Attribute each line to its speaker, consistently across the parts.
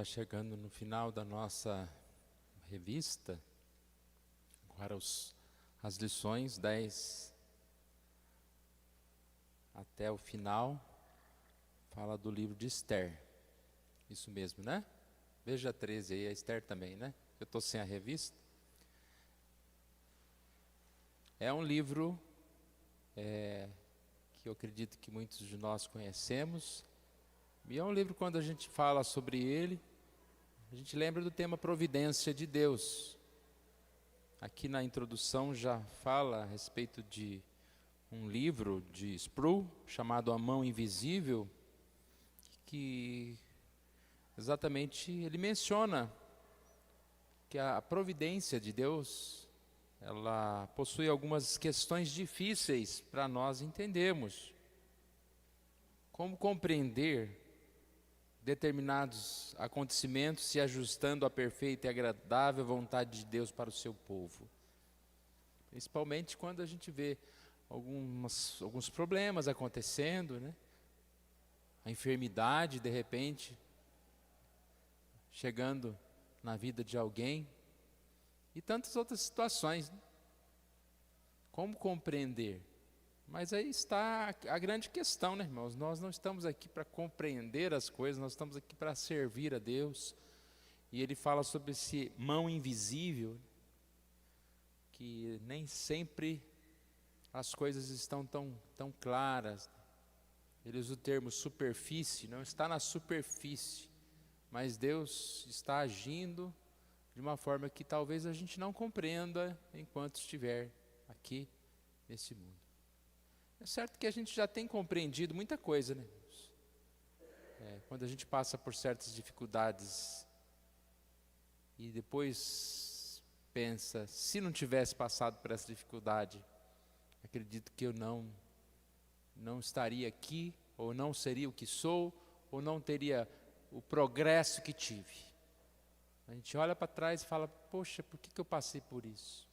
Speaker 1: já chegando no final da nossa revista, agora as lições 10 até o final, fala do livro de Esther. Isso mesmo, né? Veja 13 aí, a Esther também, né? Eu estou sem a revista. É um livro que eu acredito que muitos de nós conhecemos. E é um livro, quando a gente fala sobre ele, a gente lembra do tema providência de Deus. Aqui na introdução já fala a respeito de um livro de Sproul, chamado A Mão Invisível, que exatamente ele menciona que a providência de Deus, ela possui algumas questões difíceis para nós entendermos. Como compreender determinados acontecimentos se ajustando à perfeita e agradável vontade de Deus para o seu povo. Principalmente quando a gente vê alguns problemas acontecendo, né? A enfermidade, de repente, chegando na vida de alguém, e tantas outras situações, né? Como compreender? Mas aí está a grande questão, né, irmãos? Nós não estamos aqui para compreender as coisas, nós estamos aqui para servir a Deus. E ele fala sobre esse mão invisível, que nem sempre as coisas estão tão claras. Ele usa o termo superfície, não está na superfície, mas Deus está agindo de uma forma que talvez a gente não compreenda enquanto estiver aqui nesse mundo. É certo que a gente já tem compreendido muita coisa, né? Quando a gente passa por certas dificuldades e depois pensa, se não tivesse passado por essa dificuldade, acredito que eu não estaria aqui, ou não seria o que sou, ou não teria o progresso que tive. A gente olha para trás e fala, poxa, por que eu passei por isso?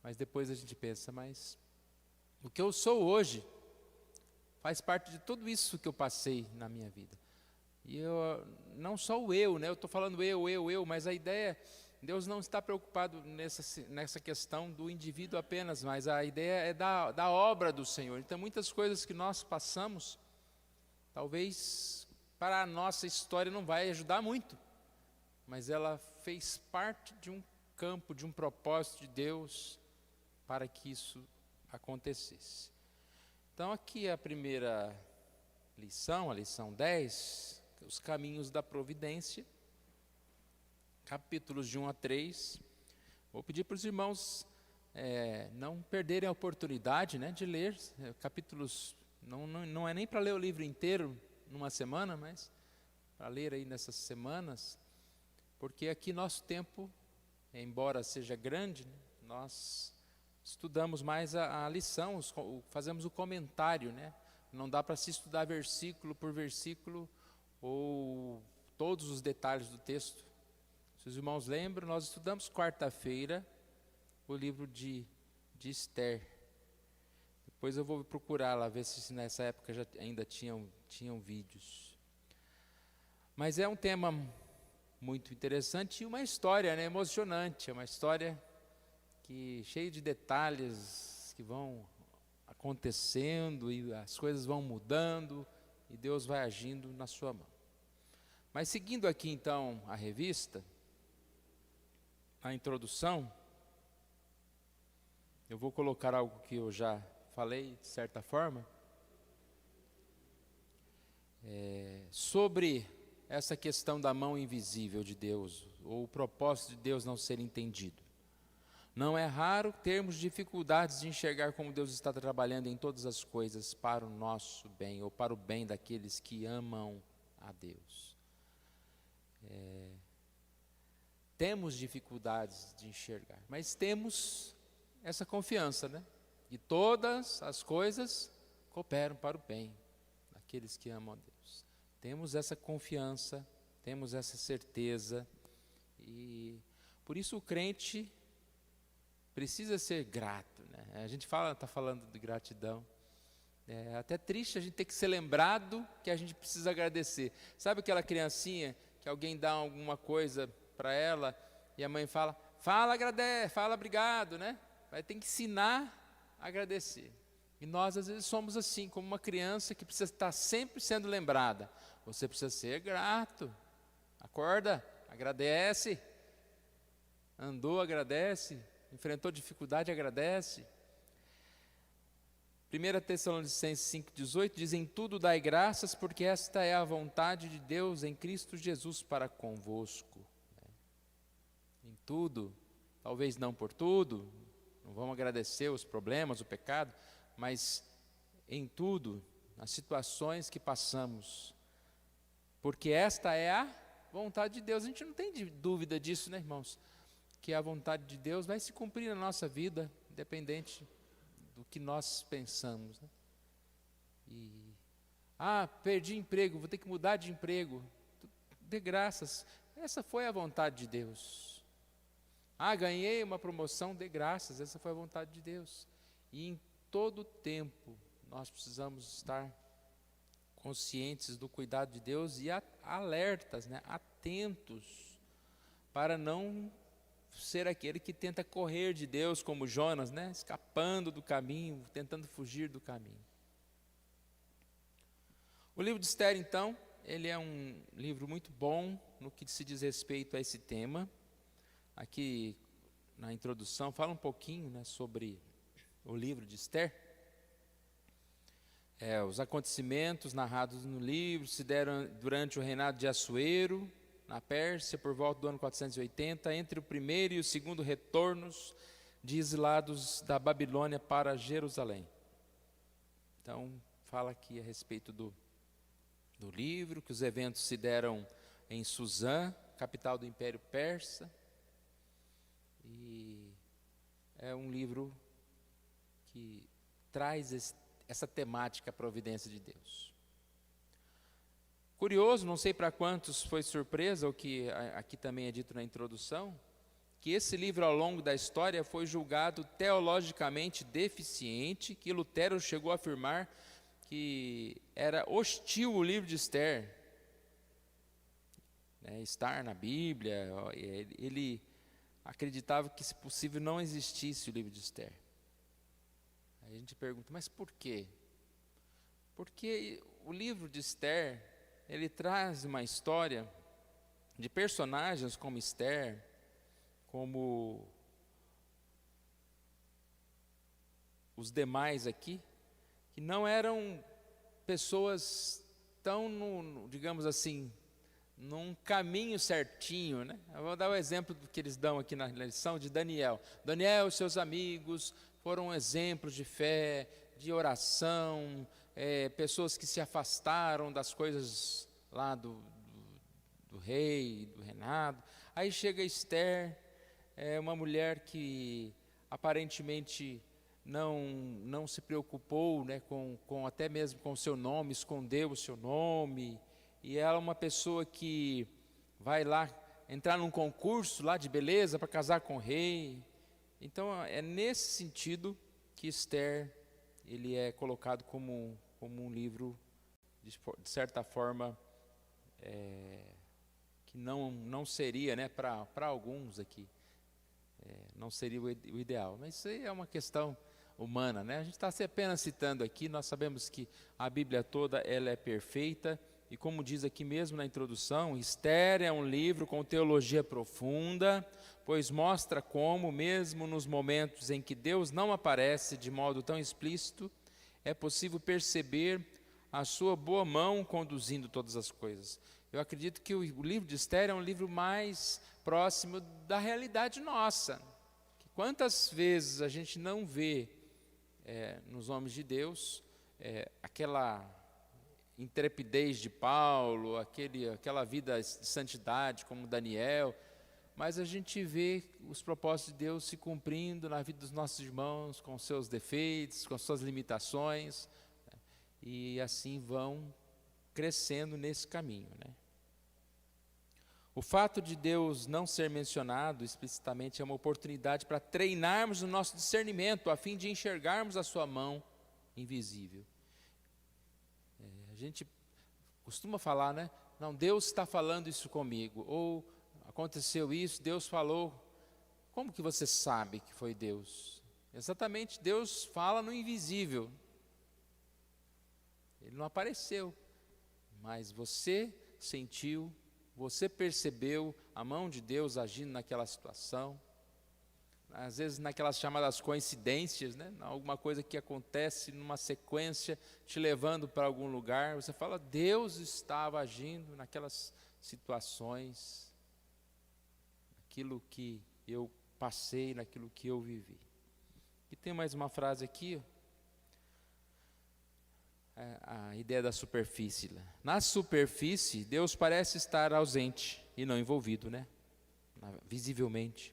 Speaker 1: Mas depois a gente pensa, mas o que eu sou hoje faz parte de tudo isso que eu passei na minha vida. E não só o eu, né? Eu estou falando eu, mas a ideia, Deus não está preocupado nessa questão do indivíduo apenas, mas a ideia é da obra do Senhor. Então muitas coisas que nós passamos, talvez para a nossa história não vai ajudar muito, mas ela fez parte de um campo, de um propósito de Deus para que isso acontecesse. Então aqui a primeira lição, a lição 10, os caminhos da providência, capítulos de 1 a 3. Vou pedir para os irmãos não perderem a oportunidade, né, de ler capítulos, não é nem para ler o livro inteiro numa semana, mas para ler aí nessas semanas, porque aqui nosso tempo, embora seja grande, né, nós estudamos mais a lição, fazemos o comentário, né? Não dá para se estudar versículo por versículo ou todos os detalhes do texto. Se os irmãos lembram, nós estudamos quarta-feira o livro de Esther. Depois eu vou procurar lá, ver se nessa época já ainda tinham vídeos. Mas é um tema muito interessante e uma história, né, emocionante, é uma história cheio de detalhes que vão acontecendo e as coisas vão mudando e Deus vai agindo na sua mão. Mas seguindo aqui então a revista, a introdução, eu vou colocar algo que eu já falei de certa forma, sobre essa questão da mão invisível de Deus, ou o propósito de Deus não ser entendido. Não é raro termos dificuldades de enxergar como Deus está trabalhando em todas as coisas para o nosso bem, ou para o bem daqueles que amam a Deus. Temos dificuldades de enxergar, mas temos essa confiança, né? E todas as coisas cooperam para o bem daqueles que amam a Deus. Temos essa confiança, temos essa certeza, e por isso o crente precisa ser grato, né? A gente está falando de gratidão. É até triste a gente ter que ser lembrado que a gente precisa agradecer. Sabe aquela criancinha que alguém dá alguma coisa para ela e a mãe fala, agradece, fala obrigado, né? Vai ter que ensinar a agradecer. E nós às vezes somos assim, como uma criança que precisa estar sempre sendo lembrada. Você precisa ser grato. Acorda, agradece. Andou, agradece. Enfrentou dificuldade, agradece. 1 Tessalonicenses 5,18 diz, em tudo dai graças, porque esta é a vontade de Deus em Cristo Jesus para convosco. Em tudo, talvez não por tudo, não vamos agradecer os problemas, o pecado, mas em tudo, nas situações que passamos, porque esta é a vontade de Deus. A gente não tem dúvida disso, né, irmãos? Que a vontade de Deus vai se cumprir na nossa vida, independente do que nós pensamos, né? Perdi emprego, vou ter que mudar de emprego. Dê graças, essa foi a vontade de Deus. Ganhei uma promoção, dê graças, essa foi a vontade de Deus. E em todo tempo nós precisamos estar conscientes do cuidado de Deus e alertas, né? Atentos, para não ser aquele que tenta correr de Deus como Jonas, né? Escapando do caminho, tentando fugir do caminho. O livro de Esther, então, ele é um livro muito bom no que se diz respeito a esse tema. Aqui na introdução fala um pouquinho, né, sobre o livro de Esther. Os acontecimentos narrados no livro se deram durante o reinado de Assuero, na Pérsia, por volta do ano 480, entre o primeiro e o segundo retornos de exilados da Babilônia para Jerusalém. Então, fala aqui a respeito do livro, que os eventos se deram em Suzã, capital do Império Persa, e é um livro que traz essa temática, a providência de Deus. Curioso, não sei para quantos foi surpresa, o que aqui também é dito na introdução, que esse livro ao longo da história foi julgado teologicamente deficiente, que Lutero chegou a afirmar que era hostil o livro de Esther, estar na Bíblia, ele acreditava que, se possível, não existisse o livro de Esther. Aí a gente pergunta, mas por quê? Porque o livro de Esther, ele traz uma história de personagens como Esther, como os demais aqui, que não eram pessoas tão, digamos assim, num caminho certinho, né? Eu vou dar o exemplo do que eles dão aqui na lição de Daniel. Daniel e seus amigos foram exemplos de fé, de oração, pessoas que se afastaram das coisas lá do rei, do reinado. Aí chega Esther, uma mulher que aparentemente não se preocupou, né, com até mesmo com o seu nome, escondeu o seu nome, e ela é uma pessoa que vai lá entrar num concurso lá de beleza para casar com o rei. Então é nesse sentido que Esther ele é colocado como um livro de certa forma que não seria, né, para alguns aqui, não seria o ideal, mas isso aí é uma questão humana, né? A gente está apenas citando aqui, nós sabemos que a Bíblia toda ela é perfeita, e como diz aqui mesmo na introdução, Esther é um livro com teologia profunda, pois mostra como, mesmo nos momentos em que Deus não aparece de modo tão explícito, é possível perceber a sua boa mão conduzindo todas as coisas. Eu acredito que o livro de Esther é um livro mais próximo da realidade nossa. Quantas vezes a gente não vê nos homens de Deus aquela intrepidez de Paulo, aquela vida de santidade como Daniel, mas a gente vê os propósitos de Deus se cumprindo na vida dos nossos irmãos, com seus defeitos, com suas limitações, né? E assim vão crescendo nesse caminho, né? O fato de Deus não ser mencionado explicitamente é uma oportunidade para treinarmos o nosso discernimento, a fim de enxergarmos a sua mão invisível. A gente costuma falar, né? não, Deus está falando isso comigo, ou aconteceu isso, Deus falou. Como que você sabe que foi Deus? Exatamente, Deus fala no invisível. Ele não apareceu, mas você sentiu, você percebeu a mão de Deus agindo naquela situação. Às vezes naquelas chamadas coincidências, né? Alguma coisa que acontece numa sequência, te levando para algum lugar, você fala, Deus estava agindo naquelas situações, naquilo que eu passei, naquilo que eu vivi. E tem mais uma frase aqui, a ideia da superfície. Na superfície, Deus parece estar ausente e não envolvido, né? Visivelmente.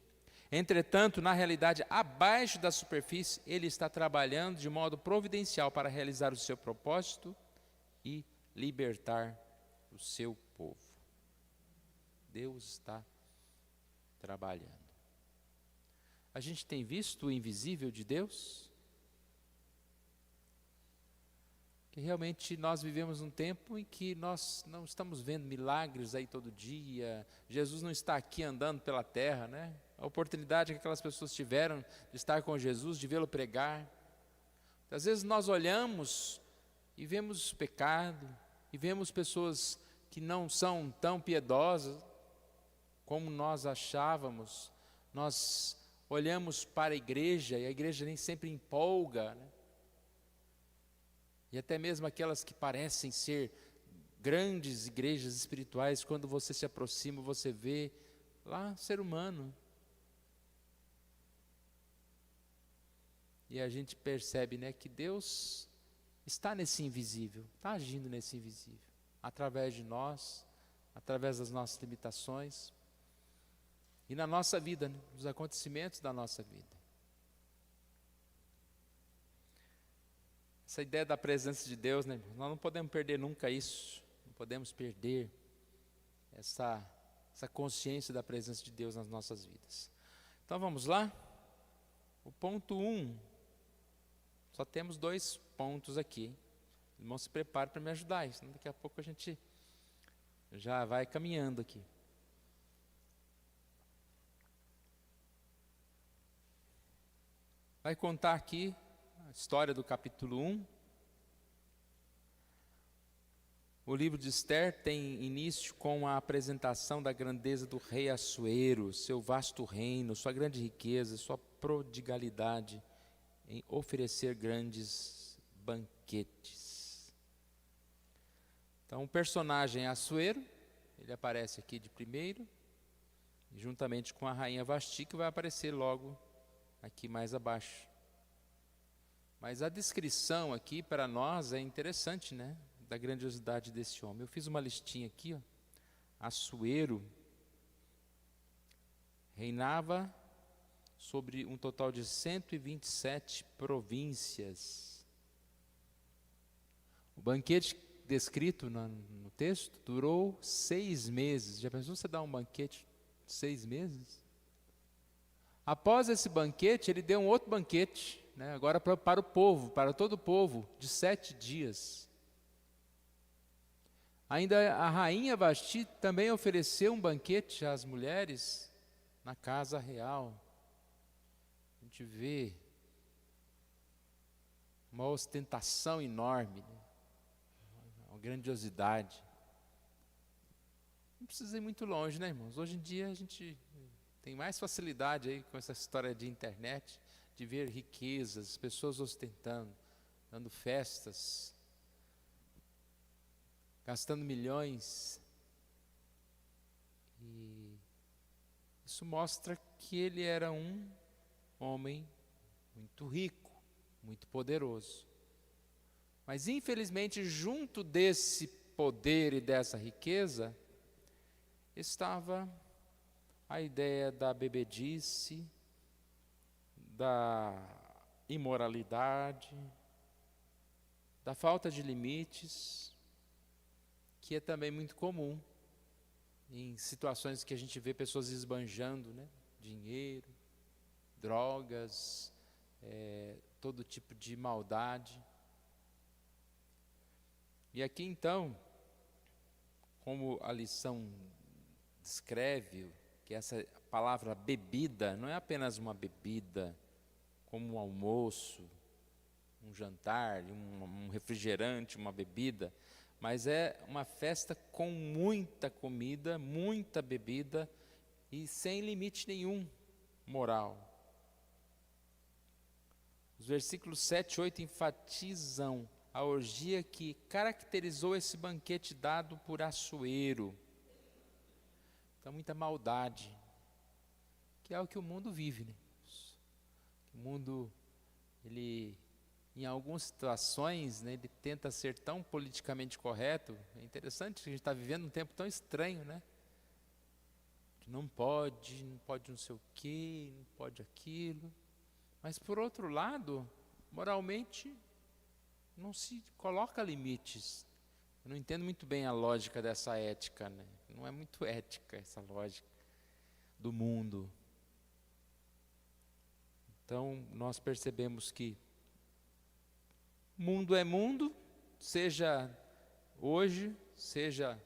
Speaker 1: Entretanto, na realidade, abaixo da superfície, Ele está trabalhando de modo providencial para realizar o seu propósito e libertar o seu povo. Deus está trabalhando. A gente tem visto o invisível de Deus? Que realmente nós vivemos um tempo em que nós não estamos vendo milagres aí todo dia. Jesus não está aqui andando pela terra, né? A oportunidade que aquelas pessoas tiveram de estar com Jesus, de vê-lo pregar. Às vezes nós olhamos e vemos pecado, e vemos pessoas que não são tão piedosas como nós achávamos. Nós olhamos para a igreja e a igreja nem sempre empolga, né? E até mesmo aquelas que parecem ser grandes igrejas espirituais, quando você se aproxima, você vê lá ser humano. E a gente percebe, né, que Deus está nesse invisível, está agindo nesse invisível, através de nós, através das nossas limitações, e na nossa vida, né, nos acontecimentos da nossa vida. Essa ideia da presença de Deus, né, nós não podemos perder nunca isso, não podemos perder essa consciência da presença de Deus nas nossas vidas. Então vamos lá? O ponto 1, só temos 2 pontos aqui. Irmão, se prepare para me ajudar, senão daqui a pouco a gente já vai caminhando aqui. Vai contar aqui a história do capítulo 1. O livro de Esther tem início com a apresentação da grandeza do rei Assuero, seu vasto reino, sua grande riqueza, sua prodigalidade em oferecer grandes banquetes. Então o personagem Assuero, ele aparece aqui de primeiro, juntamente com a rainha Vasti, que vai aparecer logo aqui mais abaixo. Mas a descrição aqui para nós é interessante, né? Da grandiosidade desse homem. Eu fiz uma listinha aqui, ó. Assuero reinava sobre um total de 127 províncias. O banquete descrito no texto durou 6 meses. Já pensou você dar um banquete de 6 meses? Após esse banquete, ele deu um outro banquete, né, agora para o povo, para todo o povo, de 7 dias. Ainda a rainha Vasti também ofereceu um banquete às mulheres na casa real. A gente vê uma ostentação enorme, né, uma grandiosidade. Não precisa ir muito longe, né, irmãos? Hoje em dia a gente tem mais facilidade aí com essa história de internet, de ver riquezas, pessoas ostentando, dando festas, gastando milhões. E isso mostra que ele era um homem muito rico, muito poderoso. Mas infelizmente, junto desse poder e dessa riqueza, estava a ideia da bebedice, da imoralidade, da falta de limites, que é também muito comum em situações que a gente vê pessoas esbanjando, né, dinheiro, drogas, todo tipo de maldade. E aqui então, como a lição descreve, que essa palavra bebida não é apenas uma bebida, como um almoço, um jantar, um refrigerante, uma bebida, mas é uma festa com muita comida, muita bebida e sem limite nenhum moral. Os versículos 7 e 8 enfatizam a orgia que caracterizou esse banquete dado por Assuero. Então, muita maldade, que é o que o mundo vive, né? O mundo, ele, em algumas situações, né, ele tenta ser tão politicamente correto. É interessante que a gente está vivendo um tempo tão estranho, né? Que não pode não sei o quê, não pode aquilo. Mas, por outro lado, moralmente, não se coloca limites. Eu não entendo muito bem a lógica dessa ética, né? Não é muito ética essa lógica do mundo. Então, nós percebemos que mundo é mundo, seja hoje, seja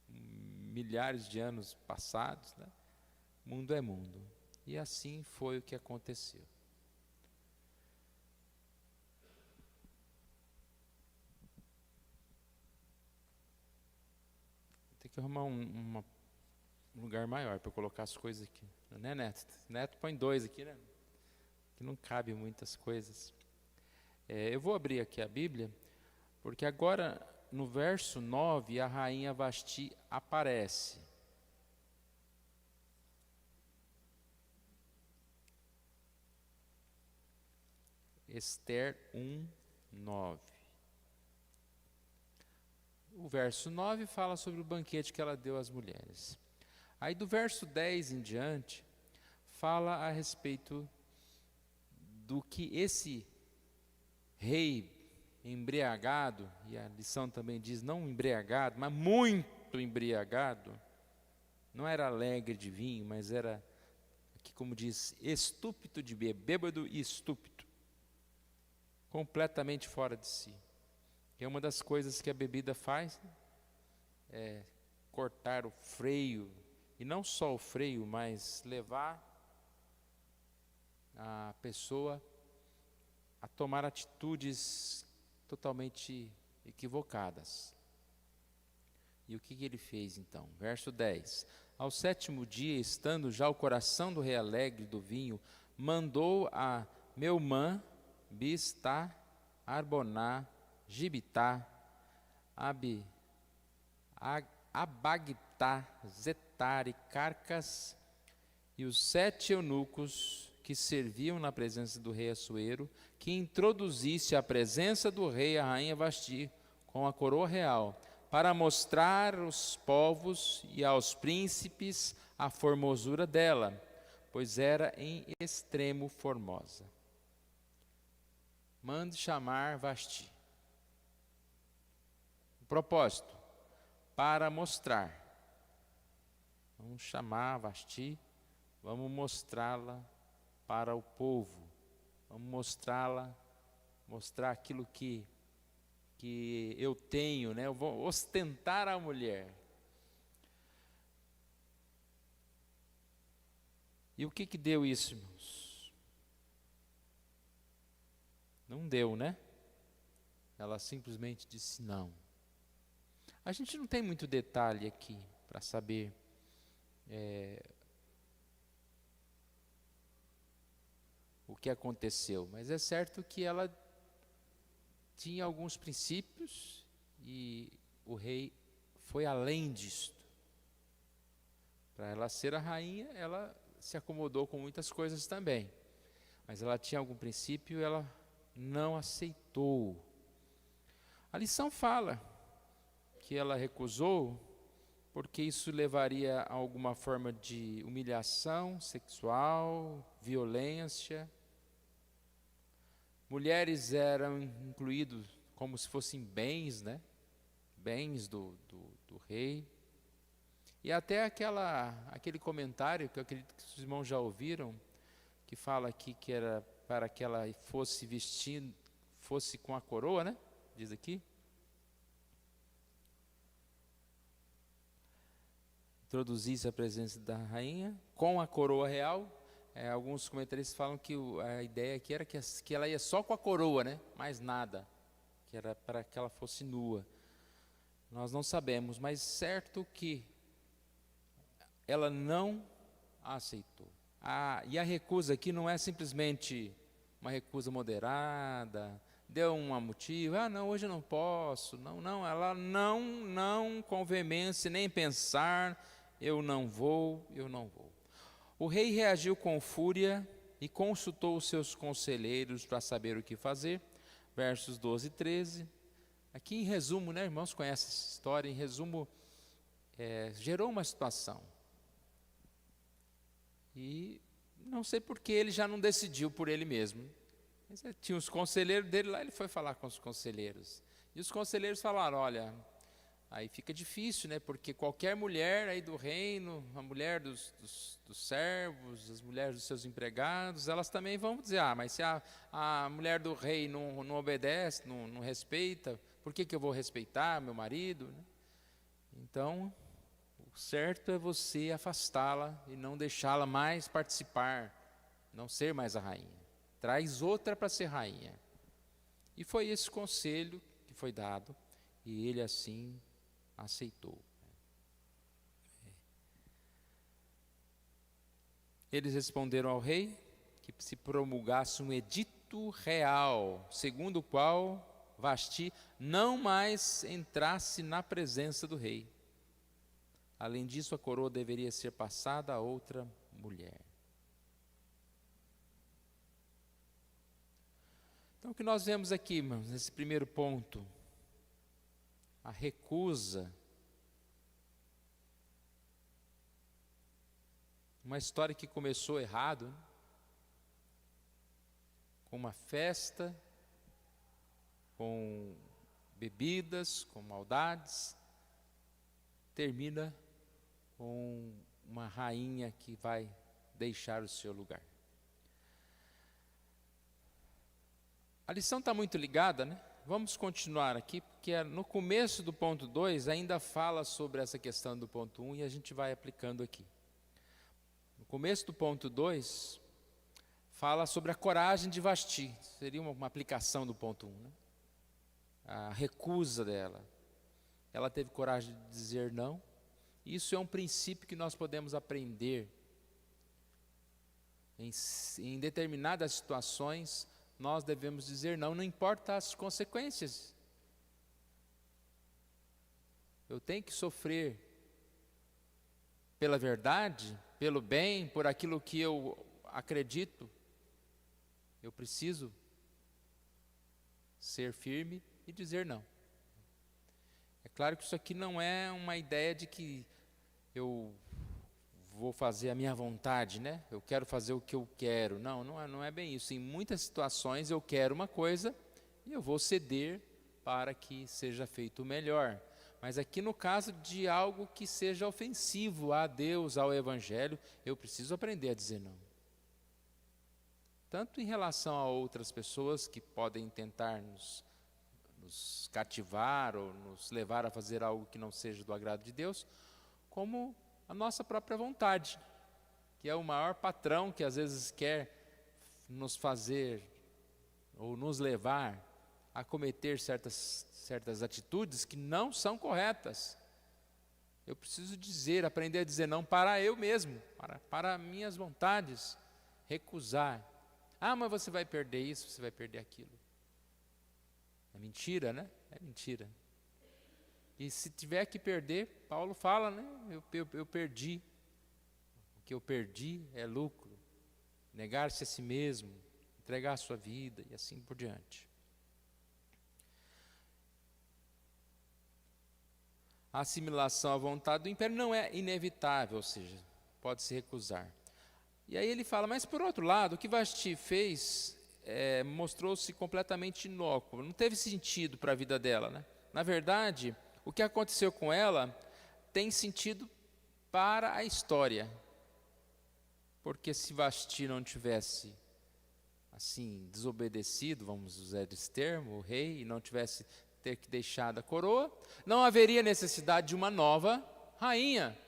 Speaker 1: milhares de anos passados, né? Mundo é mundo. E assim foi o que aconteceu. Tem que arrumar um lugar maior para colocar as coisas aqui. Não é, Neto? Neto põe 2 aqui, né? Que não cabe muitas coisas. Eu vou abrir aqui a Bíblia, porque agora no verso 9 a rainha Vasti aparece. Ester 1:9. O verso 9 fala sobre o banquete que ela deu às mulheres. Aí do verso 10 em diante, fala a respeito do que esse rei embriagado, e a lição também diz não embriagado, mas muito embriagado, não era alegre de vinho, mas era, aqui como diz, estúpido de bêbado e estúpido, completamente fora de si. E uma das coisas que a bebida faz é cortar o freio, e não só o freio, mas levar a pessoa a tomar atitudes totalmente equivocadas. E o que ele fez então? Verso 10. Ao 7º dia, estando já o coração do rei alegre do vinho, mandou a Meumã, Bistá, Arboná, Gibitá, Abagtá, Zetar e Carcas, e os 7 eunucos que serviam na presença do rei Assuero, que introduzisse à presença do rei a rainha Vasti com a coroa real, para mostrar aos povos e aos príncipes a formosura dela, pois era em extremo formosa. Mande chamar Vasti. O propósito, para mostrar. Vamos chamar Vasti, vamos mostrá-la para o povo. Vamos mostrá-la, mostrar aquilo que eu tenho, né? Eu vou ostentar a mulher. E o que deu isso, irmãos? Não deu, né? Ela simplesmente disse não. A gente não tem muito detalhe aqui para saber o que aconteceu, mas é certo que ela tinha alguns princípios e o rei foi além disto. Para ela ser a rainha, ela se acomodou com muitas coisas também, mas ela tinha algum princípio e ela não aceitou. A lição fala que ela recusou porque isso levaria a alguma forma de humilhação sexual, violência. Mulheres eram incluídos como se fossem bens, né? Bens do rei. E até aquele comentário que eu acredito que os irmãos já ouviram, que fala aqui que era para que ela fosse com a coroa, né? Diz aqui. introduzisse a presença da rainha com a coroa real. Alguns comentaristas falam que a ideia aqui era que ela ia só com a coroa, né? Mais nada, que era para que ela fosse nua. Nós não sabemos, mas certo que ela não a aceitou. E a recusa aqui não é simplesmente uma recusa moderada, deu um motivo, não, hoje eu não posso, não, ela não com veemência, nem pensar, eu não vou. O rei reagiu com fúria e consultou os seus conselheiros para saber o que fazer, versos 12 e 13. Aqui em resumo, né, irmãos, conhecem essa história, em resumo, gerou uma situação. E não sei por que ele já não decidiu por ele mesmo. Mas tinha os conselheiros dele lá, ele foi falar com os conselheiros. E os conselheiros falaram, olha, aí fica difícil, né? Porque qualquer mulher aí do reino, a mulher dos servos, as mulheres dos seus empregados, elas também vão dizer, mas se a mulher do rei não obedece, não respeita, por que eu vou respeitar meu marido? Né? Então, o certo é você afastá-la e não deixá-la mais participar, não ser mais a rainha. Traz outra para ser rainha. E foi esse conselho que foi dado, e ele assim aceitou. Eles responderam ao rei que se promulgasse um edito real, segundo o qual Vasti não mais entrasse na presença do rei. Além disso, a coroa deveria ser passada a outra mulher. Então, o que nós vemos aqui, irmãos, nesse primeiro ponto, a recusa, uma história que começou errado, né? Com uma festa, com bebidas, com maldades, termina com uma rainha que vai deixar o seu lugar. A lição está muito ligada, né? Vamos continuar aqui, porque no começo do ponto 2 ainda fala sobre essa questão do ponto 1 e a gente vai aplicando aqui. No começo do ponto 2, fala sobre a coragem de Vasti, seria uma aplicação do ponto 1, né? A recusa dela. Ela teve coragem de dizer não. Isso é um princípio que nós podemos aprender. Em determinadas situações, nós devemos dizer não, não importa as consequências. Eu tenho que sofrer pela verdade, pelo bem, por aquilo que eu acredito. Eu preciso ser firme e dizer não. É claro que isso aqui não é uma ideia de que eu vou fazer a minha vontade, né? Eu quero fazer o que eu quero. Não é bem isso. Em muitas situações eu quero uma coisa e eu vou ceder para que seja feito melhor. Mas aqui no caso de algo que seja ofensivo a Deus, ao Evangelho, eu preciso aprender a dizer não. Tanto em relação a outras pessoas que podem tentar nos cativar ou nos levar a fazer algo que não seja do agrado de Deus, como a nossa própria vontade, que é o maior patrão que às vezes quer nos fazer ou nos levar a cometer certas atitudes que não são corretas. Eu preciso aprender a dizer não para eu mesmo, para minhas vontades, recusar. Mas você vai perder isso, você vai perder aquilo. É mentira, né? É mentira. E se tiver que perder, Paulo fala, né? Eu perdi. O que eu perdi é lucro. Negar-se a si mesmo, entregar a sua vida e assim por diante. A assimilação à vontade do império não é inevitável, ou seja, pode-se recusar. E aí ele fala, mas por outro lado, o que Vasti fez mostrou-se completamente inócuo, não teve sentido para a vida dela, né? Na verdade, o que aconteceu com ela tem sentido para a história. Porque se Vasti não tivesse, assim, desobedecido, vamos usar esse termo, o rei, e não tivesse ter que deixado a coroa, não haveria necessidade de uma nova rainha.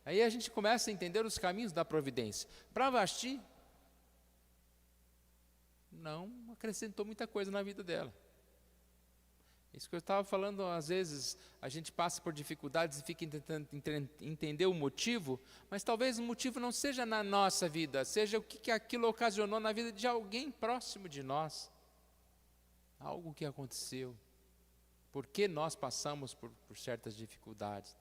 Speaker 1: Aí a gente começa a entender os caminhos da providência. Para Vasti, não acrescentou muita coisa na vida dela. Isso que eu estava falando, às vezes a gente passa por dificuldades e fica tentando entender o motivo, mas talvez o motivo não seja na nossa vida, seja o que aquilo ocasionou na vida de alguém próximo de nós. Algo que aconteceu. Por que nós passamos por certas dificuldades?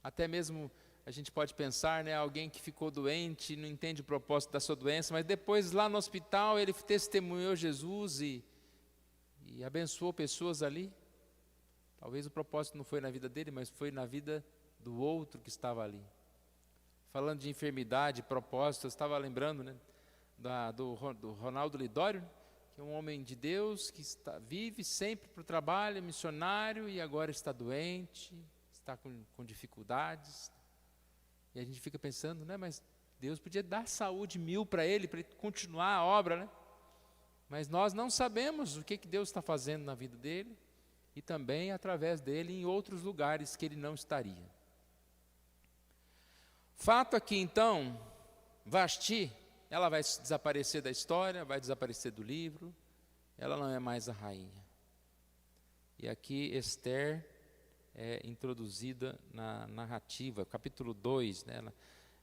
Speaker 1: Até mesmo a gente pode pensar, alguém que ficou doente, não entende o propósito da sua doença, mas depois lá no hospital ele testemunhou Jesus e abençoou pessoas ali. Talvez o propósito não foi na vida dele, mas foi na vida do outro que estava ali. Falando de enfermidade, propósito, eu estava lembrando do Ronaldo Lidório, que é um homem de Deus, que vive sempre para o trabalho, missionário, e agora está doente, está com dificuldades. E a gente fica pensando, mas Deus podia dar saúde 1000 para ele continuar a obra, Mas nós não sabemos o que Deus está fazendo na vida dele, e também através dele em outros lugares que ele não estaria. Fato aqui então, Vasti, ela vai desaparecer da história, vai desaparecer do livro, ela não é mais a rainha. E aqui Esther é introduzida na narrativa, capítulo 2,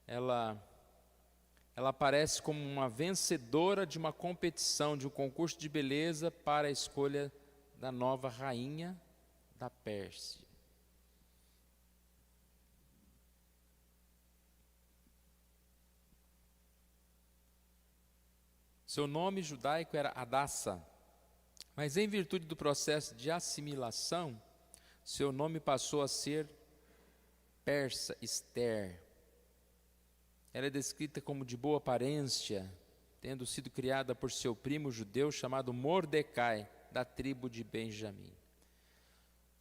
Speaker 1: ela aparece como uma vencedora de uma competição, de um concurso de beleza para a escolha da nova rainha da Pérsia. Seu nome judaico era Hadassa, mas em virtude do processo de assimilação, seu nome passou a ser persa, Esther. Ela é descrita como de boa aparência, tendo sido criada por seu primo judeu chamado Mordecai, da tribo de Benjamim.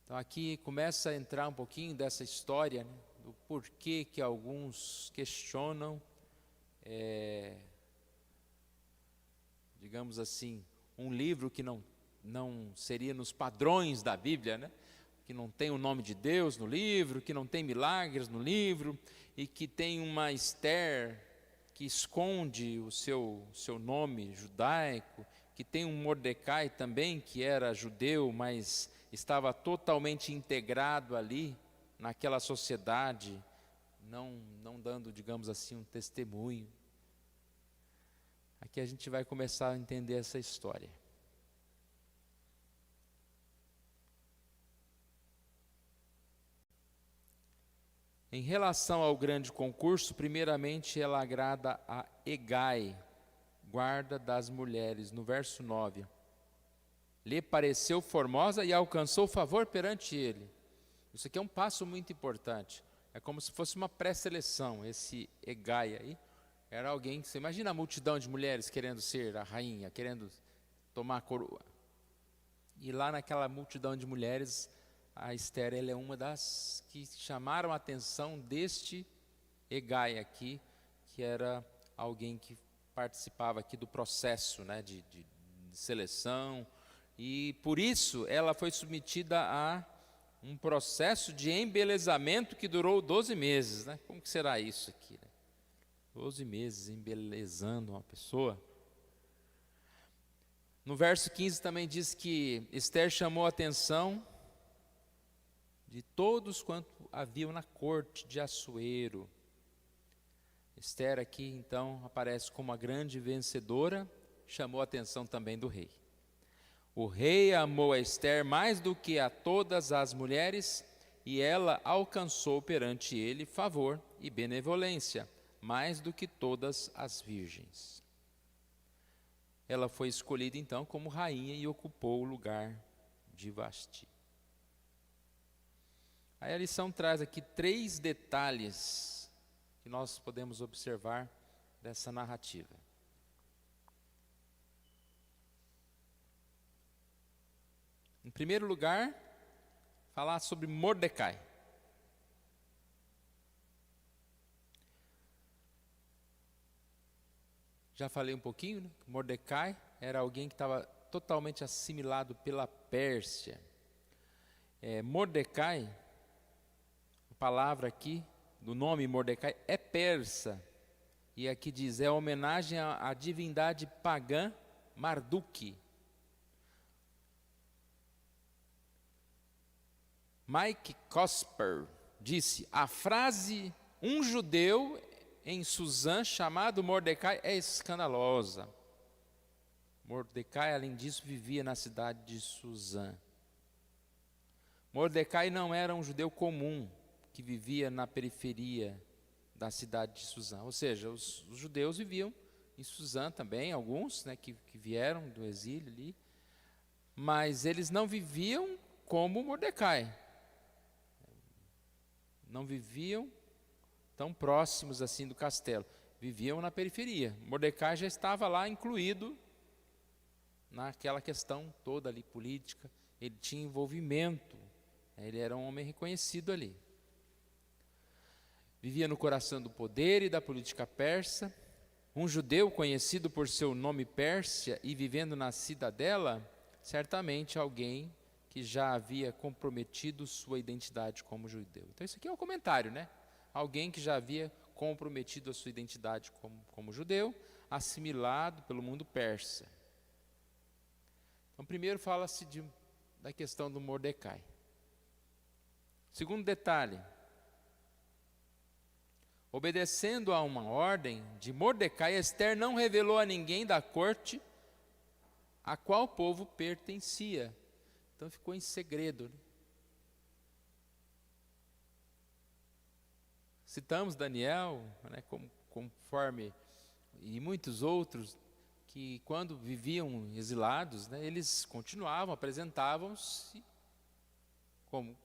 Speaker 1: Então aqui começa a entrar um pouquinho dessa história, do porquê que alguns questionam, digamos assim, um livro que não seria nos padrões da Bíblia, que não tem o nome de Deus no livro, que não tem milagres no livro, e que tem uma Esther que esconde o seu nome judaico, que tem um Mordecai também que era judeu, mas estava totalmente integrado ali, naquela sociedade, não dando, digamos assim, um testemunho. Aqui a gente vai começar a entender essa história. Em relação ao grande concurso, primeiramente ela agrada a Hegai, guarda das mulheres, no verso 9. Lhe pareceu formosa e alcançou favor perante ele. Isso aqui é um passo muito importante. É como se fosse uma pré-seleção. Esse Hegai aí era alguém, você imagina a multidão de mulheres querendo ser a rainha, querendo tomar a coroa. E lá naquela multidão de mulheres, a Esther, ela é uma das que chamaram a atenção deste Hegai aqui, que era alguém que participava aqui do processo, de seleção, e por isso ela foi submetida a um processo de embelezamento que durou 12 meses. Como que será isso aqui? 12 meses embelezando uma pessoa. No verso 15 também diz que Esther chamou a atenção de todos quanto haviam na corte de Assuero. Esther aqui então aparece como uma grande vencedora, chamou a atenção também do rei. O rei amou a Esther mais do que a todas as mulheres, e ela alcançou perante ele favor e benevolência, mais do que todas as virgens. Ela foi escolhida então como rainha e ocupou o lugar de Vasti. Aí a lição traz aqui 3 detalhes que nós podemos observar dessa narrativa. Em primeiro lugar, falar sobre Mordecai. Já falei um pouquinho, Mordecai era alguém que estava totalmente assimilado pela Pérsia. Mordecai, o palavra aqui, do nome Mordecai, é persa. E aqui diz, é homenagem à divindade pagã Marduk. Mike Cosper disse, a frase um judeu em Suzã chamado Mordecai é escandalosa. Mordecai, além disso, vivia na cidade de Suzã. Mordecai não era um judeu comum que vivia na periferia da cidade de Suzã. Ou seja, os judeus viviam em Suzã também, alguns, né, que vieram do exílio ali, mas eles não viviam como Mordecai. Não viviam tão próximos assim do castelo. Viviam na periferia. Mordecai já estava lá incluído naquela questão toda ali política. Ele tinha envolvimento. Ele era um homem reconhecido ali. Vivia no coração do poder e da política persa. Um judeu conhecido por seu nome Pérsia e vivendo na cidadela, certamente alguém que já havia comprometido sua identidade como judeu. Então isso aqui é um comentário, né? Alguém que já havia comprometido a sua identidade como judeu, assimilado pelo mundo persa. Então primeiro fala-se da questão do Mordecai. Segundo detalhe, obedecendo a uma ordem de Mordecai, Ester não revelou a ninguém da corte a qual o povo pertencia. Então ficou em segredo. Citamos Daniel, né, conforme, e muitos outros, que quando viviam exilados, né, eles continuavam, apresentavam-se como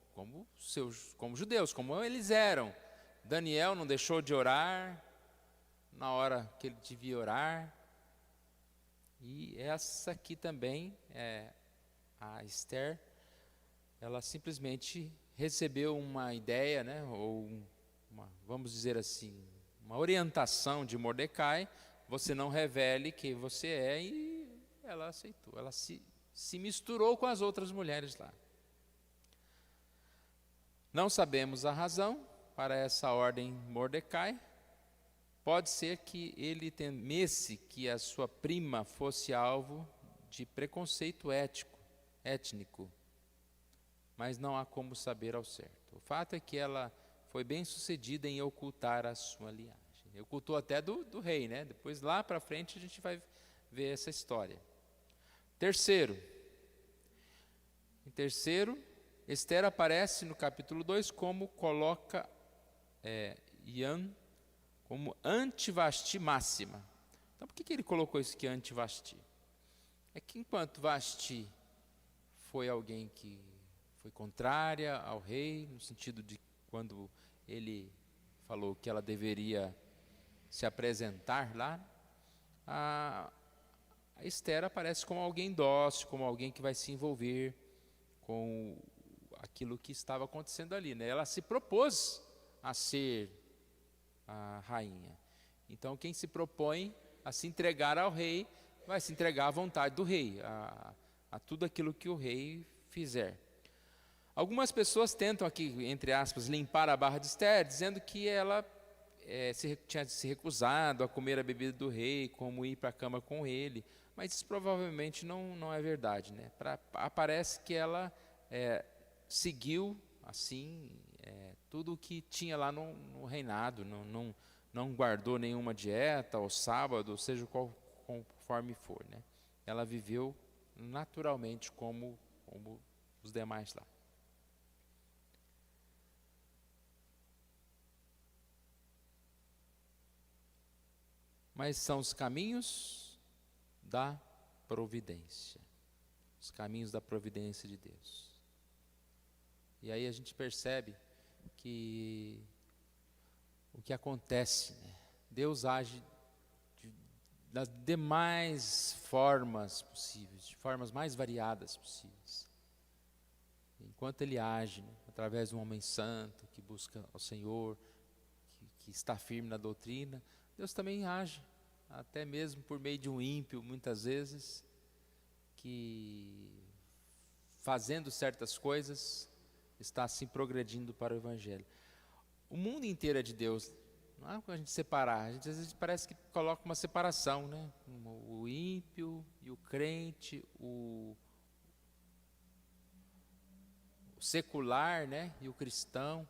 Speaker 1: judeus, como eles eram. Daniel não deixou de orar na hora que ele devia orar. E essa aqui também, a Ester, ela simplesmente recebeu uma ideia, né, ou vamos dizer assim, uma orientação de Mordecai, você não revele quem você é, e ela aceitou. Ela se misturou com as outras mulheres lá. Não sabemos a razão para essa ordem Mordecai. Pode ser que ele temesse que a sua prima fosse alvo de preconceito étnico, mas não há como saber ao certo. O fato é que ela foi bem sucedida em ocultar a sua linhagem. Ocultou até do rei, né? Depois lá para frente a gente vai ver essa história. Em terceiro, Ester aparece no capítulo 2 como coloca Ian como anti-Vasti máxima. Então por que ele colocou isso aqui, anti-Vasti? É que enquanto Vasti foi alguém que foi contrária ao rei, no sentido de quando ele falou que ela deveria se apresentar lá, a Ester aparece como alguém dócil, como alguém que vai se envolver com aquilo que estava acontecendo ali, né? Ela se propôs a ser a rainha. Então quem se propõe a se entregar ao rei, vai se entregar à vontade do rei, a tudo aquilo que o rei fizer. Algumas pessoas tentam aqui, entre aspas, limpar a barra de Ester, dizendo que ela tinha se recusado a comer a bebida do rei, como ir para a cama com ele, mas isso provavelmente não é verdade, né? Aparece que ela seguiu assim tudo o que tinha lá no reinado, não guardou nenhuma dieta ou sábado, seja conforme for, né? Ela viveu naturalmente como os demais lá. Mas são os caminhos da providência. Os caminhos da providência de Deus. E aí a gente percebe que o que acontece, né? Deus age das demais formas possíveis, de formas mais variadas possíveis. Enquanto Ele age, né, através de um homem santo que busca ao Senhor, que está firme na doutrina, Deus também age, até mesmo por meio de um ímpio, muitas vezes, que fazendo certas coisas, está assim progredindo para o Evangelho. o mundo inteiro é de Deus. Não é para a gente separar. A gente às vezes parece que coloca uma separação, né? O ímpio e o crente, o secular, né? E o cristão.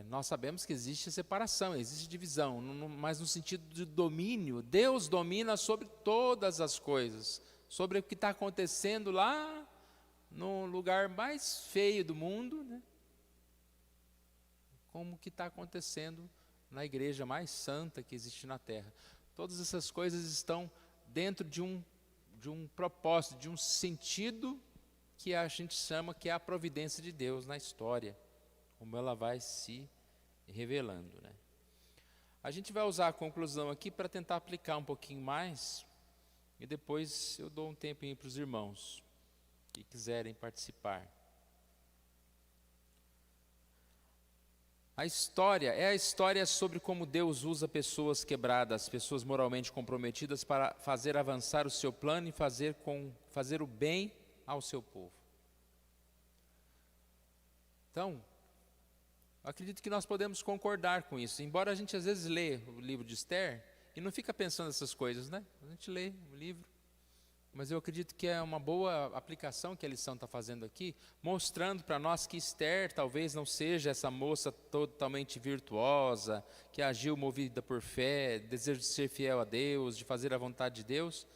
Speaker 1: Nós sabemos que existe separação, existe divisão, mas no sentido de domínio. Deus domina sobre todas as coisas, sobre o que está acontecendo lá no lugar mais feio do mundo, né? Como o que está acontecendo na igreja mais santa que existe na terra. Todas essas coisas estão dentro de um propósito, de um sentido que a gente chama que é a providência de Deus na história, como ela vai se revelando, né? A gente vai usar a conclusão aqui para tentar aplicar um pouquinho mais, e depois eu dou um tempinho para os irmãos que quiserem participar. A história é a história sobre como Deus usa pessoas quebradas, pessoas moralmente comprometidas para fazer avançar o seu plano e fazer o bem ao seu povo. Então, eu acredito que nós podemos concordar com isso, embora a gente às vezes lê o livro de Esther e não fica pensando nessas coisas, né? A gente lê o livro, mas eu acredito que é uma boa aplicação que a lição está fazendo aqui, mostrando para nós que Esther talvez não seja essa moça totalmente virtuosa, que agiu movida por fé, desejo de ser fiel a Deus, de fazer a vontade de Deus,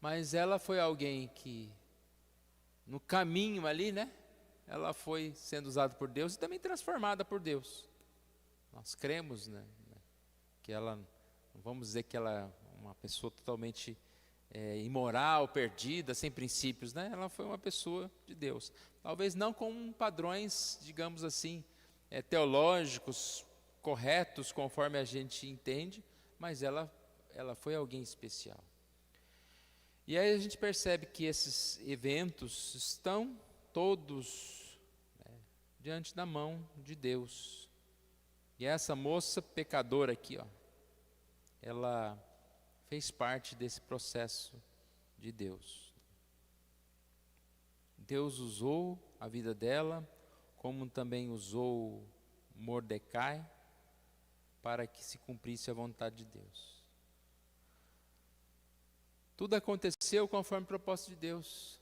Speaker 1: mas ela foi alguém que, no caminho ali, né? Ela foi sendo usada por Deus e também transformada por Deus. Nós cremos, né, que ela, não vamos dizer que ela é uma pessoa totalmente imoral, perdida, sem princípios, né? Ela foi uma pessoa de Deus. Talvez não com padrões, digamos assim, teológicos, corretos, conforme a gente entende, mas ela foi alguém especial. E aí a gente percebe que esses eventos estão todos diante da mão de Deus. E essa moça pecadora aqui, ó, ela fez parte desse processo de Deus. Deus usou a vida dela, como também usou Mordecai, para que se cumprisse a vontade de Deus. Tudo aconteceu conforme o propósito de Deus.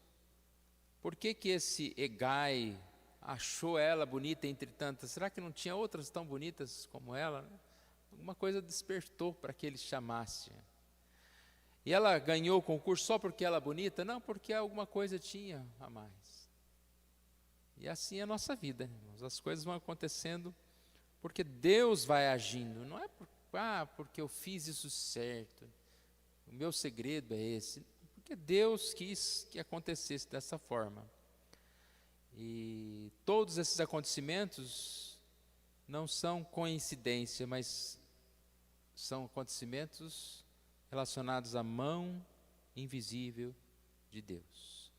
Speaker 1: Por que esse Hegai achou ela bonita entre tantas? Será que não tinha outras tão bonitas como ela, né? Alguma coisa despertou para que ele chamasse. E ela ganhou o concurso só porque ela é bonita? Não, porque alguma coisa tinha a mais. E assim é a nossa vida, irmãos. As coisas vão acontecendo porque Deus vai agindo. Não é porque eu fiz isso certo. O meu segredo é esse. Porque Deus quis que acontecesse dessa forma. E todos esses acontecimentos não são coincidência, mas são acontecimentos relacionados à mão invisível de Deus.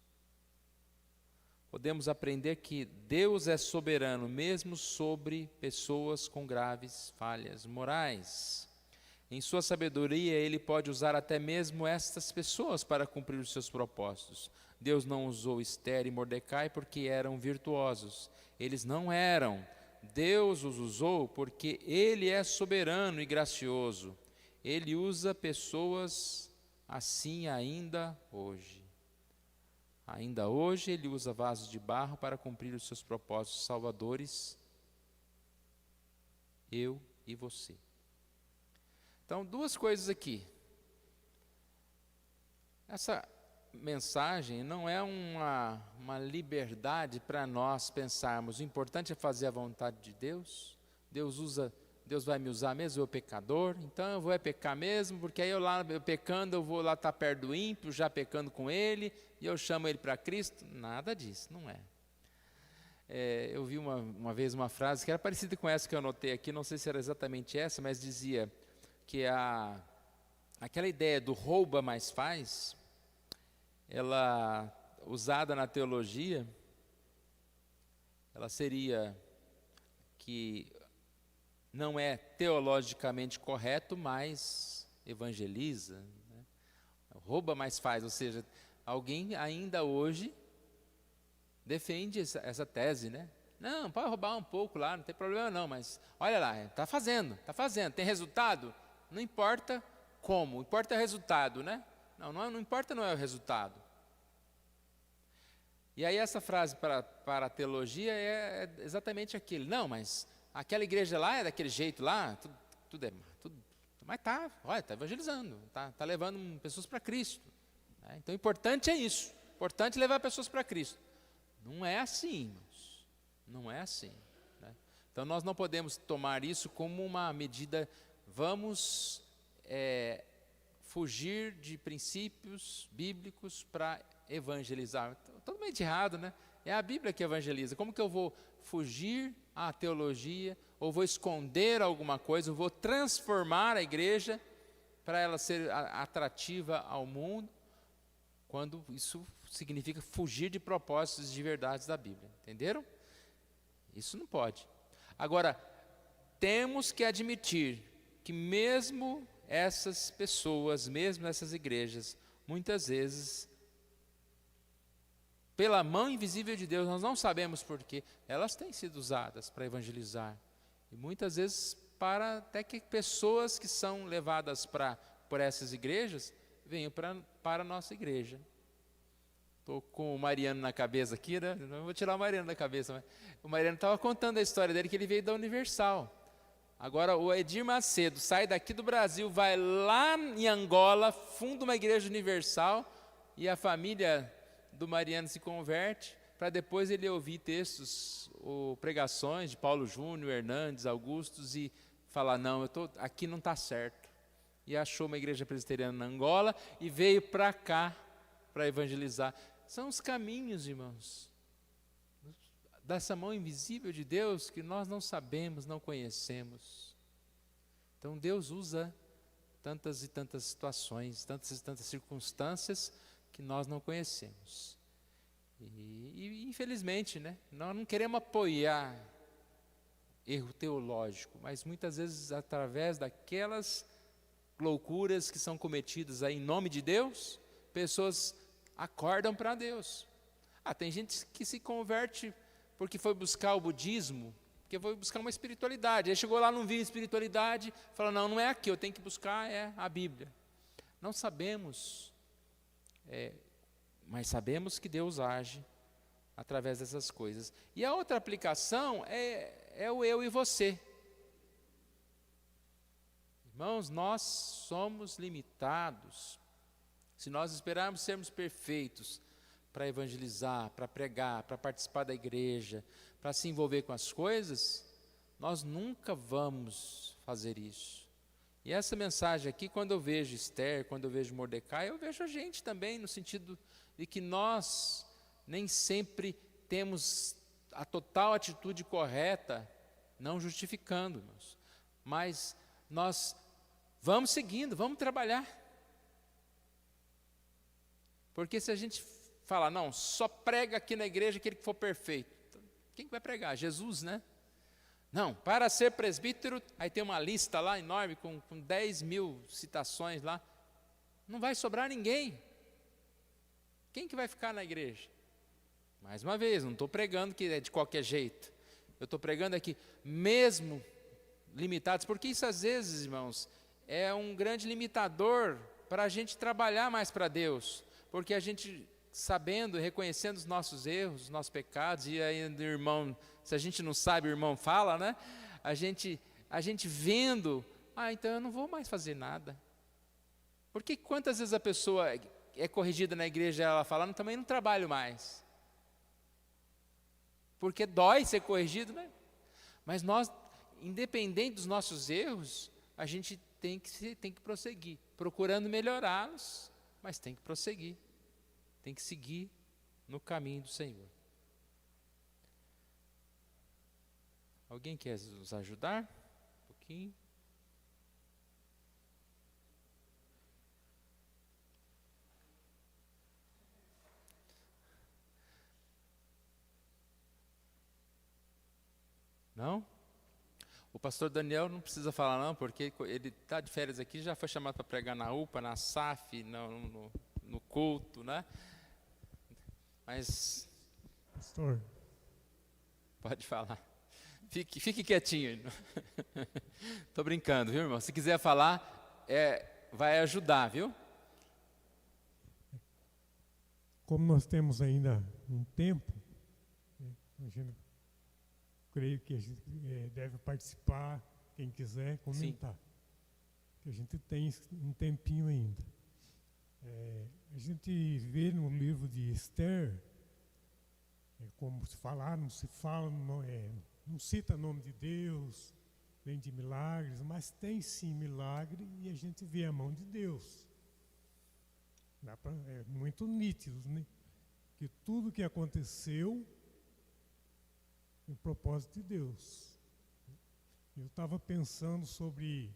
Speaker 1: Podemos aprender que Deus é soberano mesmo sobre pessoas com graves falhas morais. Em sua sabedoria, Ele pode usar até mesmo estas pessoas para cumprir os seus propósitos. Deus não usou Esther e Mordecai porque eram virtuosos. Eles não eram. Deus os usou porque Ele é soberano e gracioso. Ele usa pessoas assim ainda hoje. Ainda hoje Ele usa vasos de barro para cumprir os seus propósitos salvadores, eu e você. Então, duas coisas aqui. Essa mensagem não é uma liberdade para nós pensarmos. O importante é fazer a vontade de Deus. Deus vai me usar mesmo, eu pecador, então eu vou pecar mesmo, porque aí eu pecando, eu vou lá estar perto do ímpio, já pecando com ele, e eu chamo ele para Cristo. Nada disso, não é. Eu vi uma vez uma frase que era parecida com essa que eu anotei aqui, não sei se era exatamente essa, mas dizia que aquela ideia do rouba mais faz, ela usada na teologia, ela seria que não é teologicamente correto, mas evangeliza, né? Rouba mais faz, ou seja, alguém ainda hoje defende essa tese, né? Não, pode roubar um pouco lá, não tem problema não, mas olha lá, está fazendo, tem resultado? Não importa como, importa o resultado, né? Não importa não é o resultado. E aí essa frase para a teologia é exatamente aquilo. Não, mas aquela igreja lá é daquele jeito lá, mas está evangelizando, está levando pessoas para Cristo. Né? Então o importante é isso, importante levar pessoas para Cristo. Não é assim, irmãos, não é assim. Né? Então nós não podemos tomar isso como uma medida, vamos fugir de princípios bíblicos para evangelizar. Totalmente errado, né? É a Bíblia que evangeliza. Como que eu vou fugir à teologia, ou vou esconder alguma coisa, ou vou transformar a igreja para ela ser atrativa ao mundo, quando isso significa fugir de propósitos de verdades da Bíblia. Entenderam? Isso não pode. Agora, temos que admitir que mesmo essas pessoas, mesmo essas igrejas, muitas vezes, pela mão invisível de Deus, nós não sabemos porquê, elas têm sido usadas para evangelizar. E muitas vezes para até que pessoas que são levadas por essas igrejas venham para a nossa igreja. Estou com o Mariano na cabeça aqui, né? Não vou tirar o Mariano da cabeça, mas o Mariano estava contando a história dele, que ele veio da Universal. Agora o Edir Macedo sai daqui do Brasil, vai lá em Angola, funda uma igreja universal, e a família do Mariano se converte, para depois ele ouvir textos ou pregações de Paulo Júnior, Hernandes, Augustos, e falar, não, aqui não está certo. E achou uma igreja presbiteriana na Angola e veio para cá para evangelizar. São os caminhos, irmãos, dessa mão invisível de Deus que nós não sabemos, não conhecemos. Então Deus usa tantas e tantas situações, tantas e tantas circunstâncias que nós não conhecemos. E infelizmente, né, nós não queremos apoiar erro teológico, mas muitas vezes através daquelas loucuras que são cometidas aí em nome de Deus, pessoas acordam para Deus. Tem gente que se converte porque foi buscar o budismo, porque foi buscar uma espiritualidade. Aí chegou lá, não viu espiritualidade, falou, não é aqui, eu tenho que buscar a Bíblia. Não sabemos, mas sabemos que Deus age através dessas coisas. E a outra aplicação é o eu e você. Irmãos, nós somos limitados. Se nós esperarmos sermos perfeitos para evangelizar, para pregar, para participar da igreja, para se envolver com as coisas, nós nunca vamos fazer isso. E essa mensagem aqui, quando eu vejo Esther, quando eu vejo Mordecai, eu vejo a gente também, no sentido de que nós nem sempre temos a total atitude correta, não justificando, irmãos, mas nós vamos seguindo, vamos trabalhar. Porque se a gente falar, não, só prega aqui na igreja aquele que for perfeito, quem que vai pregar? Jesus, né? Não, para ser presbítero, aí tem uma lista lá enorme, com 10 mil citações lá, não vai sobrar ninguém. Quem que vai ficar na igreja? Mais uma vez, não estou pregando que é de qualquer jeito, eu estou pregando aqui, mesmo limitados, porque isso às vezes, irmãos, é um grande limitador para a gente trabalhar mais para Deus, porque a gente, sabendo, reconhecendo os nossos erros, os nossos pecados, e aí o irmão, se a gente não sabe, o irmão fala, né? A gente vendo, então eu não vou mais fazer nada. Porque quantas vezes a pessoa é corrigida na igreja e ela fala, também não trabalho mais. Porque dói ser corrigido, né? Mas nós, independente dos nossos erros, a gente tem que prosseguir, procurando melhorá-los, mas tem que prosseguir, tem que seguir no caminho do Senhor. Alguém quer nos ajudar? Um pouquinho. Não? O pastor Daniel não precisa falar não, porque ele está de férias aqui, já foi chamado para pregar na UPA, na SAF, no culto, né? Mas...
Speaker 2: Pastor,
Speaker 1: Pode falar. Fique quietinho. Estou brincando, viu, irmão? Se quiser falar, vai ajudar, viu?
Speaker 2: Como nós temos ainda um tempo, imagino, creio que a gente deve participar, quem quiser comentar. Sim. Que a gente tem um tempinho ainda. A gente vê no livro de Esther, como se falar, não se fala, não cita nome de Deus, nem de milagres, mas tem sim milagre e a gente vê a mão de Deus. É muito nítido, né? Que tudo que aconteceu é o propósito de Deus. Eu estava pensando sobre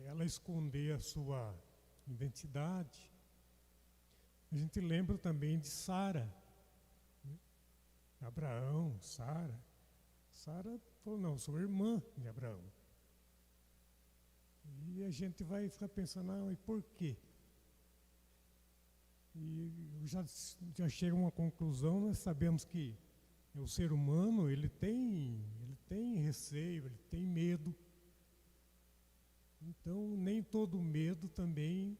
Speaker 2: ela esconder a sua identidade. A gente lembra também de Sara, né? Abraão, Sara. Sara falou, não, sou irmã de Abraão. E a gente vai ficar pensando, e por quê? E já chega a uma conclusão, nós sabemos que o ser humano, ele tem receio, ele tem medo. Então, nem todo medo também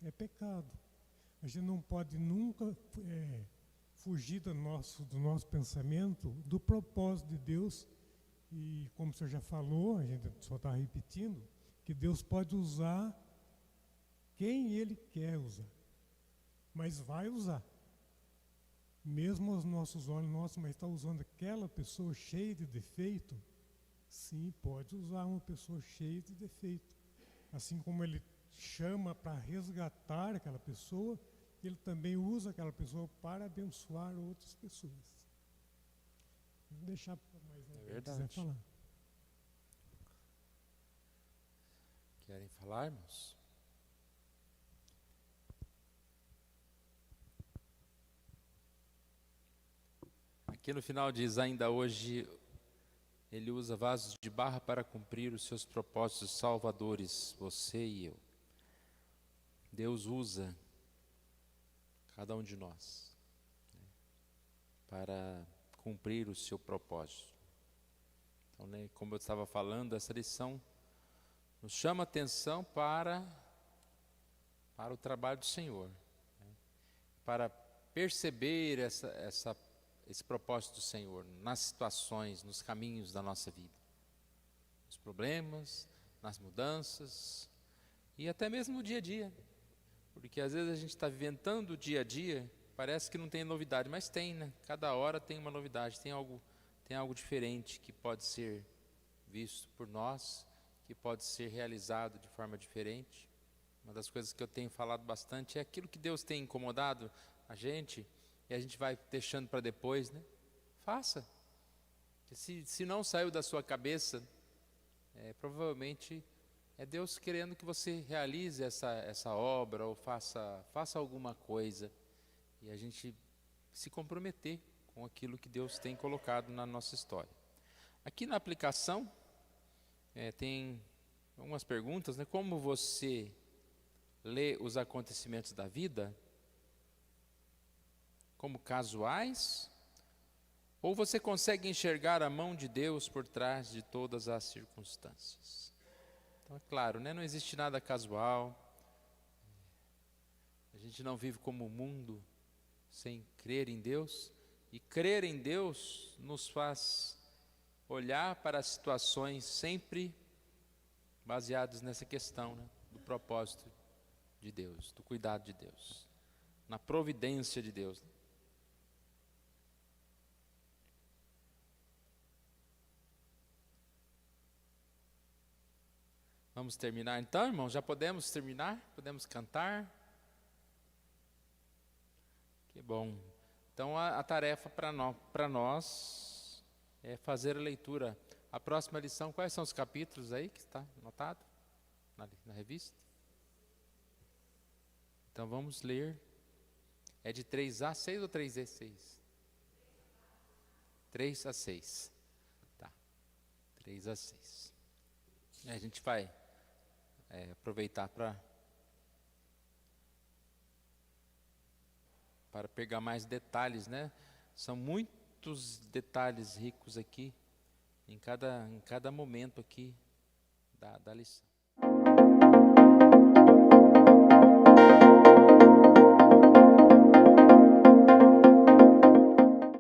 Speaker 2: é pecado. A gente não pode nunca fugir do nosso pensamento, do propósito de Deus. E como o senhor já falou, a gente só está repetindo, que Deus pode usar quem Ele quer usar. Mas vai usar. Mesmo aos nossos olhos, mas está usando aquela pessoa cheia de defeito? Sim, pode usar uma pessoa cheia de defeito. Assim como Ele chama para resgatar aquela pessoa, Ele também usa aquela pessoa para abençoar outras pessoas. Vou deixar para mais alguém quiser falar.
Speaker 1: Querem falar, irmãos? Aqui no final diz, ainda hoje, Ele usa vasos de barro para cumprir os seus propósitos salvadores, você e eu. Deus usa cada um de nós, né, para cumprir o seu propósito. Então, né, como eu estava falando, essa lição nos chama a atenção para o trabalho do Senhor, né, para perceber esse propósito do Senhor nas situações, nos caminhos da nossa vida, nos problemas, nas mudanças e até mesmo no dia a dia, porque às vezes a gente está vivendo tanto o dia a dia, parece que não tem novidade, mas tem, né? Cada hora tem uma novidade, tem algo diferente que pode ser visto por nós, que pode ser realizado de forma diferente. Uma das coisas que eu tenho falado bastante é aquilo que Deus tem incomodado a gente, e a gente vai deixando para depois, né? Faça. Se não saiu da sua cabeça, provavelmente é Deus querendo que você realize essa obra, ou faça alguma coisa, e a gente se comprometer com aquilo que Deus tem colocado na nossa história. Aqui na aplicação, tem algumas perguntas, né? Como você lê os acontecimentos da vida? Como casuais? Ou você consegue enxergar a mão de Deus por trás de todas as circunstâncias? Então, é claro, né? Não existe nada casual. A gente não vive como o mundo sem crer em Deus. E crer em Deus nos faz olhar para as situações sempre baseadas nessa questão, né? Do propósito de Deus, do cuidado de Deus, na providência de Deus. Vamos terminar então, irmão? Já podemos terminar? Podemos cantar? Que bom. Então a tarefa para nós é fazer a leitura. A próxima lição, quais são os capítulos aí que está anotado na revista? Então vamos ler. É de 3a6 ou 3e6? 3a6. Tá. 3a6. A gente vai aproveitar para pegar mais detalhes, né? São muitos detalhes ricos aqui, em cada momento aqui da lição.